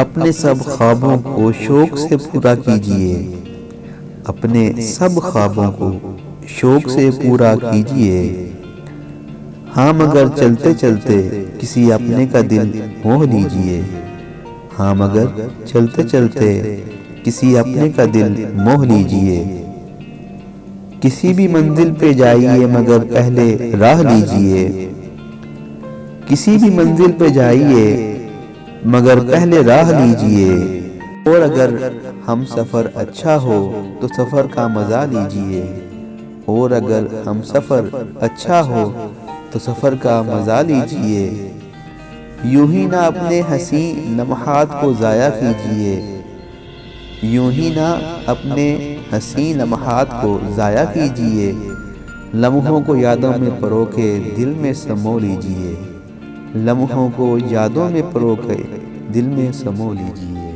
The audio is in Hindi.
अपने सब ख्वाबों को शौक से पूरा कीजिए। अपने सब ख्वाबों को शौक से पूरा कीजिए। हाँ मगर चलते चलते किसी अपने का दिल मोह लीजिए। हाँ मगर चलते चलते किसी अपने का दिल मोह लीजिए। किसी भी मंजिल पे जाइए मगर पहले राह लीजिए। किसी भी मंजिल पे जाइए मगर पहले राह लीजिए। और अगर हम सफ़र अच्छा हो तो सफ़र का मज़ा लीजिए। और अगर हम सफ़र अच्छा हो तो सफ़र का मज़ा लीजिए। यूं ही ना अपने हंसी लम्हात को ज़ाया कीजिए। यूं ही ना अपने हंसी लम्हात को ज़ाया कीजिए। लम्हों को यादों में परो के दिल में समो लीजिए। लम्हों को यादों में परो के दिल में समो लीजिए।